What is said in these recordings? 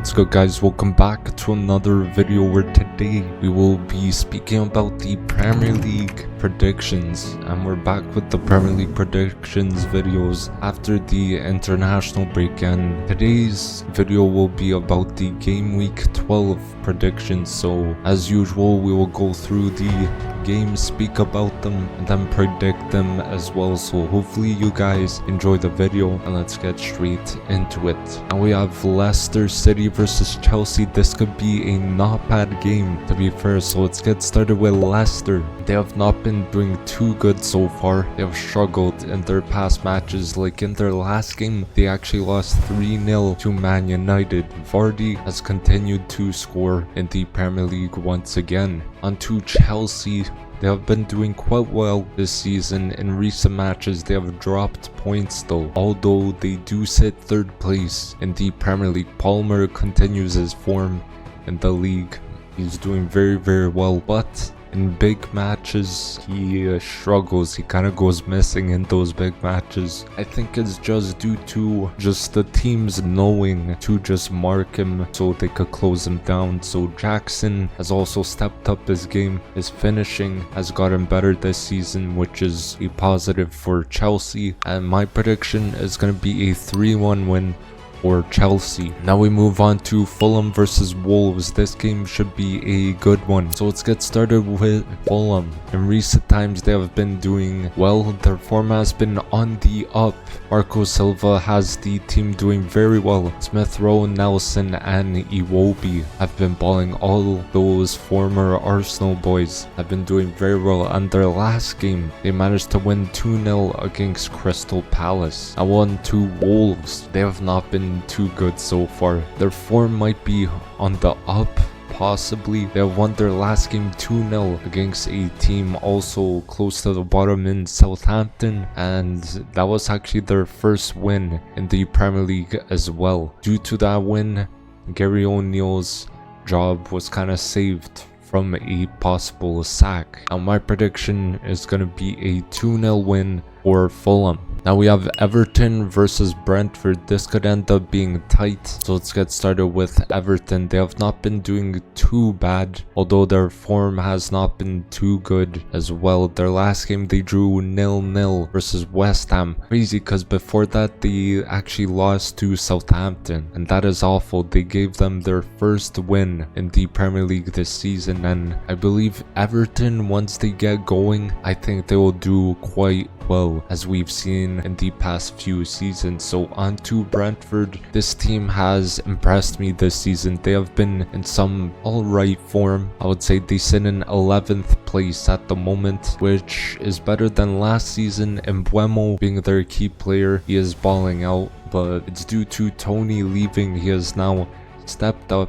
What's good, guys? Welcome back to another video where today we will be speaking about the Premier League predictions, and we're back with the Premier League predictions videos after the international break. And today's video will be about the game week 12 predictions. So as usual, we will go through the games, speak about them, and then predict them as well. So hopefully you guys enjoy the video, and let's get straight into it. And we have Leicester City versus Chelsea. This could be a not bad game, to be fair. So let's get started with Leicester. They have not been doing too good so far. They have struggled in their past matches. Like in their last game, they actually lost 3-0 to Man United. Vardy has continued to score in the Premier League once again. On to Chelsea. They have been doing quite well this season. In recent matches, they have dropped points though, although they do sit third place in the Premier League. Palmer continues his form in the league. He's doing very well, but in big matches he struggles. He kind of goes missing in those big matches. I think it's just due to just the teams knowing to just mark him so they could close him down. So Jackson has also stepped up his game. His finishing has gotten better this season, which is a positive for Chelsea, and my prediction is going to be a 3-1 win or Chelsea. Now we move on to Fulham versus Wolves. This game should be a good one. So let's get started with Fulham. In recent times, they have been doing well. Their form has been on the up. Marco Silva has the team doing very well. Smith Rowe, Nelson, and Iwobi have been balling. All those former Arsenal boys have been doing very well. And their last game, they managed to win 2-0 against Crystal Palace. Now on to Wolves. They have not been too good so far. Their form might be on the up, possibly. They have won their last game 2-0 against a team also close to the bottom in Southampton, and that was actually their first win in the Premier League as well. Due to that win, Gary O'Neill's job was kind of saved from a possible sack. Now my prediction is going to be a 2-0 win for Fulham. Now we have Everton versus Brentford. This could end up being tight, so let's get started with Everton. They have not been doing too bad, although their form has not been too good as well. Their last game they drew 0-0 versus West Ham. Crazy, because before that they actually lost to Southampton, and that is awful. They gave them their first win in the Premier League this season, and I believe Everton, once they get going, I think they will do quite well, as we've seen in the past few seasons. So on to Brentford. This team has impressed me this season. They have been in some alright form. I would say they sit in 11th place at the moment, which is better than last season. Mbeumo being their key player, he is balling out, but it's due to Tony leaving. He has now stepped up,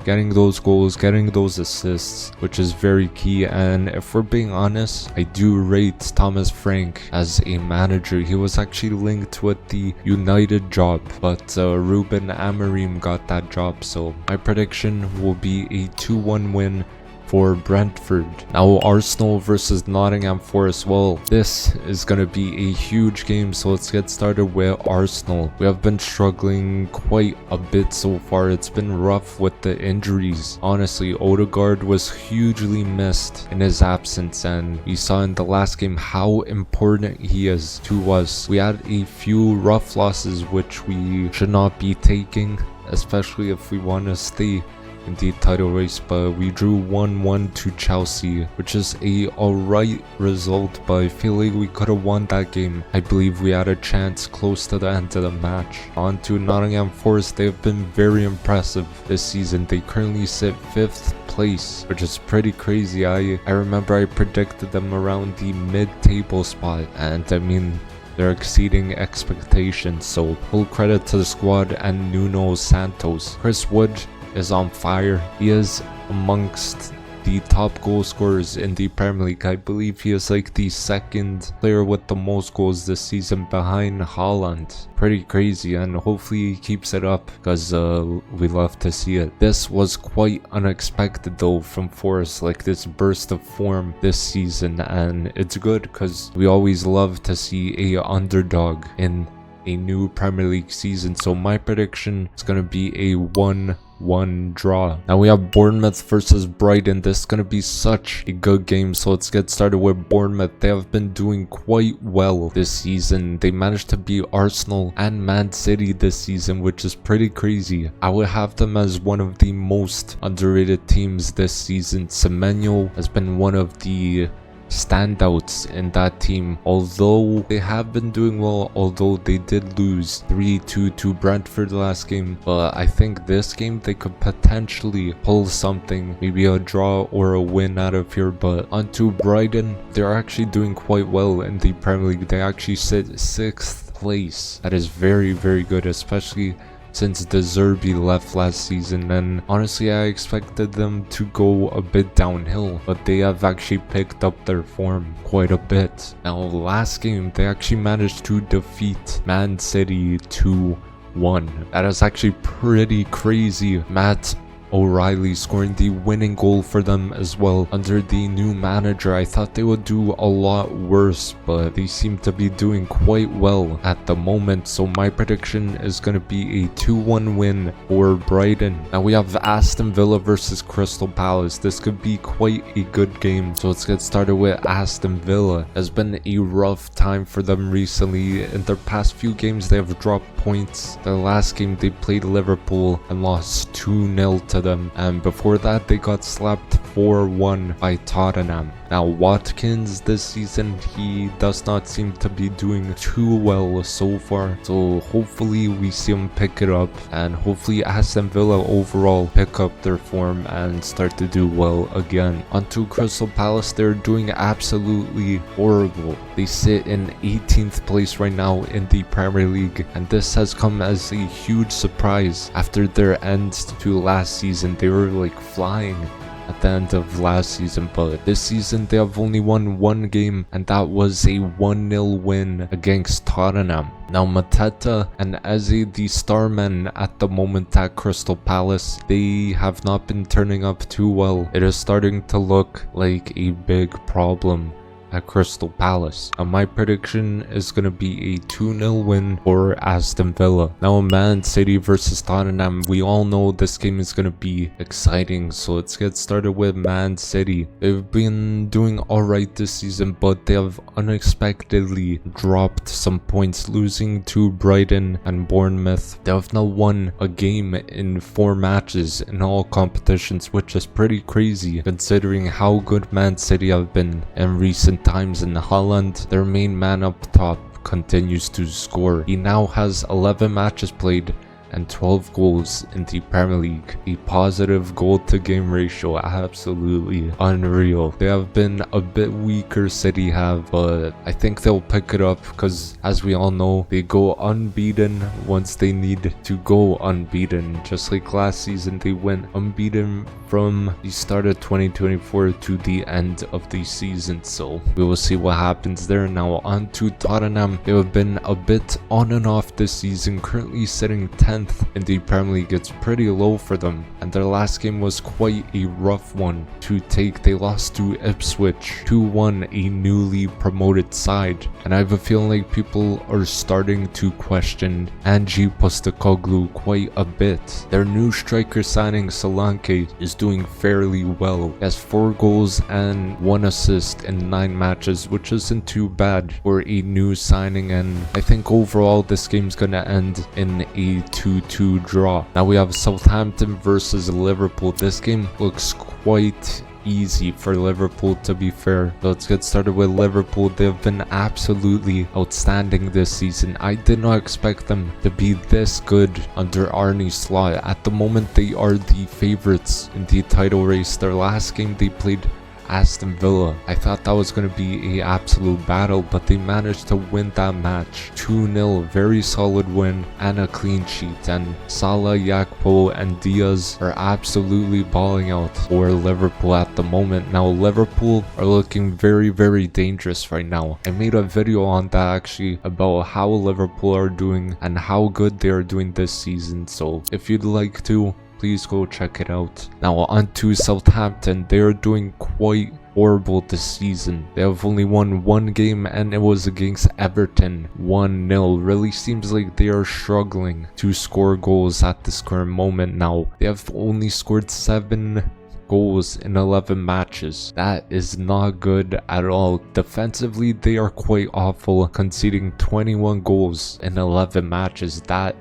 getting those goals, getting those assists, which is very key. And if we're being honest, I do rate Thomas Frank as a manager. He was actually linked with the United job, but Ruben Amorim got that job. So my prediction will be a 2-1 win for Brentford. Now Arsenal versus Nottingham Forest. Well, this is going to be a huge game, so let's get started with Arsenal. We have been struggling quite a bit so far. It's been rough with the injuries. Honestly, Odegaard was hugely missed in his absence, and we saw in the last game how important he is to us. We had a few rough losses which we should not be taking, especially if we want to stay in the title race, but we drew 1-1 to Chelsea, which is a alright result, but I feel like we could have won that game. I believe we had a chance close to the end of the match. On to Nottingham Forest. They have been very impressive this season. They currently sit 5th place, which is pretty crazy. I remember I predicted them around the mid-table spot, and I mean, they're exceeding expectations, so full credit to the squad and Nuno Santos. Chris Wood is on fire. He is amongst the top goal scorers in the Premier League. I believe he is like the second player with the most goals this season behind Haaland. Pretty crazy, and hopefully he keeps it up, because we love to see it. This was quite unexpected though from Forest, like this burst of form this season, and it's good because we always love to see a underdog in a new Premier League season. So my prediction is going to be a 1-1 draw. Now we have Bournemouth versus Brighton. This is going to be such a good game. So let's get started with Bournemouth. They have been doing quite well this season. They managed to beat Arsenal and Man City this season, which is pretty crazy. I would have them as one of the most underrated teams this season. Semenyo has been one of the standouts in that team, although they have been doing well, although they did lose 3-2 to Brentford last game. But I think this game they could potentially pull something, maybe a draw or a win out of here. But onto Brighton, they're actually doing quite well in the Premier League. They actually sit 6th place. That is very, very good, especially since De Zerbi left last season, and honestly I expected them to go a bit downhill, but they have actually picked up their form quite a bit. Now last game they actually managed to defeat Man City 2-1. That is actually pretty crazy. Matt O'Reilly scoring the winning goal for them as well. Under the new manager, I thought they would do a lot worse, but they seem to be doing quite well at the moment. So my prediction is going to be a 2-1 win for Brighton. Now we have Aston Villa versus Crystal Palace. This could be quite a good game. So let's get started with Aston Villa. It has been a rough time for them recently. In their past few games, they have dropped points. The last game they played Liverpool and lost 2-0 to them, and before that they got slapped 4-1 by Tottenham. Now Watkins this season, he does not seem to be doing too well so far, so hopefully we see him pick it up, and hopefully Aston Villa overall pick up their form and start to do well again. Onto Crystal Palace, they're doing absolutely horrible. They sit in 18th place right now in the Premier League, and this has come as a huge surprise after their end to last season. They were like flying at the end of last season, but this season they have only won one game, and that was a 1-0 win against Tottenham. Now Mateta and Eze, the star men at the moment at Crystal Palace, they have not been turning up too well. It is starting to look like a big problem at Crystal Palace. And my prediction is going to be a 2-0 win for Aston Villa. Now Man City versus Tottenham, we all know this game is going to be exciting, so let's get started with Man City. They've been doing alright this season, but they have unexpectedly dropped some points, losing to Brighton and Bournemouth. They have now won a game in 4 matches in all competitions, which is pretty crazy considering how good Man City have been in recent times. In Haaland, their main man up top, continues to score. He now has 11 matches played and 12 goals in the Premier League. A positive goal to game ratio, absolutely unreal. They have been a bit weaker, City have, but I think they'll pick it up because, as we all know, they go unbeaten once they need to go unbeaten. Just like last season, they went unbeaten from the start of 2024 to the end of the season, so we will see what happens there. Now on to Tottenham. They have been a bit on and off this season, currently sitting 10th in the Premier League. It's pretty low for them, and their last game was quite a rough one to take. They lost to Ipswich 2-1, a newly promoted side, and I have a feeling like people are starting to question Ange Postecoglou quite a bit. Their new striker signing, Solanke, is doing fairly well. He has 4 goals and 1 assist in 9 matches, which isn't too bad for a new signing, and I think overall this game's gonna end in a 2-2 draw. Now we have Southampton versus Liverpool. This game looks quite easy for Liverpool, to be fair. So let's get started with Liverpool. They've been absolutely outstanding this season. I did not expect them to be this good under Arne Slot. At the moment, they are the favorites in the title race. Their last game they played Aston Villa, I thought that was going to be an absolute battle, but they managed to win that match 2-0. Very solid win and a clean sheet, and Salah, Gakpo and Diaz are absolutely balling out for Liverpool at the moment. Now Liverpool are looking very, very dangerous right now. I made a video on that actually about how Liverpool are doing and how good they are doing this season, so if you'd like to, please go check it out. Now on to Southampton. They are doing quite horrible this season. They have only won one game and it was against Everton, 1-0. Really seems like they are struggling to score goals at this current moment now. They have only scored 7 goals in 11 matches. That is not good at all. Defensively, they are quite awful, conceding 21 goals in 11 matches. That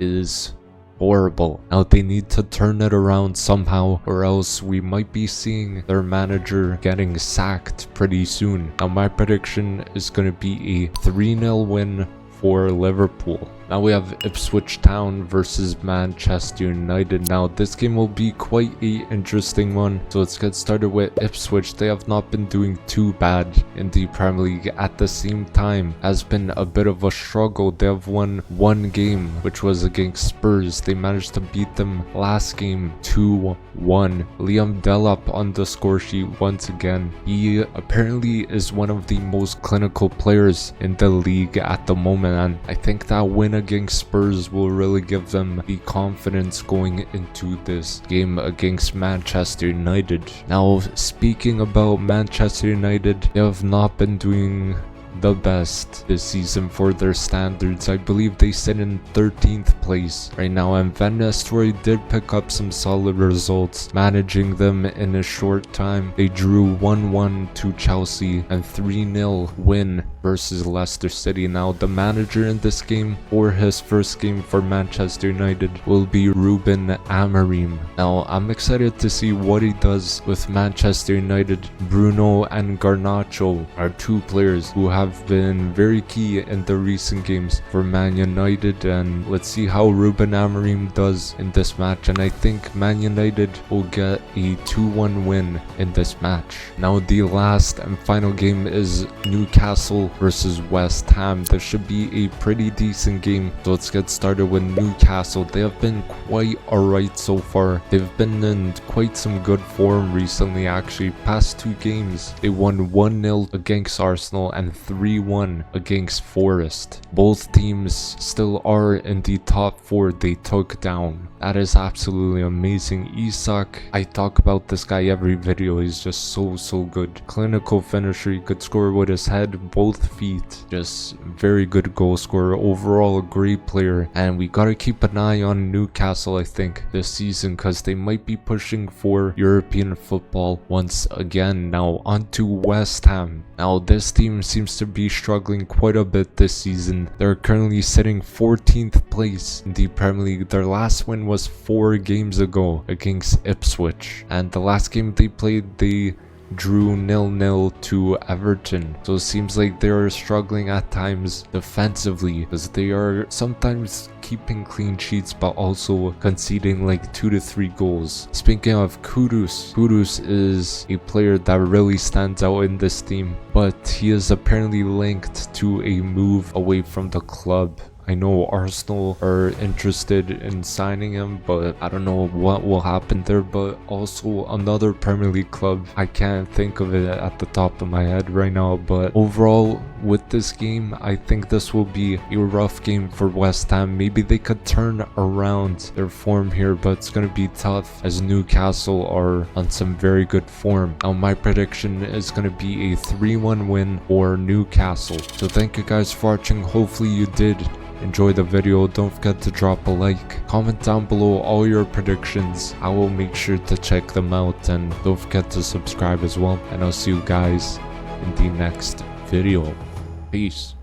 is horrible. Now they need to turn it around somehow, or else we might be seeing their manager getting sacked pretty soon. Now my prediction is going to be a 3-0 win for Liverpool. Now we have Ipswich Town versus Manchester United. Now this game will be quite an interesting one. So let's get started with Ipswich. They have not been doing too bad in the Premier League. At the same time, has been a bit of a struggle. They have won one game, which was against Spurs. They managed to beat them last game 2-1. Liam Delap on the score sheet once again. He apparently is one of the most clinical players in the league at the moment, and I think that win against Spurs will really give them the confidence going into this game against Manchester United. Now, speaking about Manchester United, they have not been doing the best this season for their standards. I believe they sit in 13th place right now, and Van Nistelrooy did pick up some solid results, managing them in a short time. They drew 1-1 to Chelsea and 3-0 win versus Leicester City. Now the manager in this game, for his first game for Manchester United, will be Ruben Amorim. Now I'm excited to see what he does with Manchester United. Bruno and Garnacho are two players who have been very key in the recent games for Man United, and let's see how Ruben Amorim does in this match. And I think Man United will get a 2-1 win in this match. Now the last and final game is Newcastle versus West Ham. This should be a pretty decent game, so let's get started with Newcastle. They have been quite alright so far. They've been in quite some good form recently actually. Past 2 games they won 1-0 against Arsenal and 3-1 against Forest. Both teams still are in the top 4 they took down. That is absolutely amazing. Isak, I talk about this guy every video. He's just so good. Clinical finisher. He could score with his head, both feet. Just very good goal scorer. Overall a great player, and we gotta keep an eye on Newcastle I think this season, because they might be pushing for European football once again. Now on to West Ham. Now this team seems to be struggling quite a bit this season. They're currently sitting 14th place in the Premier League. Their last win was 4 games ago against Ipswich, and the last game they played they drew 0-0 to Everton. So it seems like they are struggling at times defensively, because they are sometimes keeping clean sheets but also conceding like 2 to 3 goals. Speaking of Kudus is a player that really stands out in this team, but he is apparently linked to a move away from the club. I know Arsenal are interested in signing him, but I don't know what will happen there. But also another Premier League club, I can't think of it at the top of my head right now. But overall, with this game, I think this will be a rough game for West Ham. Maybe they could turn around their form here, but it's going to be tough as Newcastle are on some very good form. Now my prediction is going to be a 3-1 win for Newcastle. So thank you guys for watching. Hopefully you did enjoy the video. Don't forget to drop a like, comment down below all your predictions. I will make sure to check them out, and don't forget to subscribe as well, and I'll see you guys in the next video. Peace.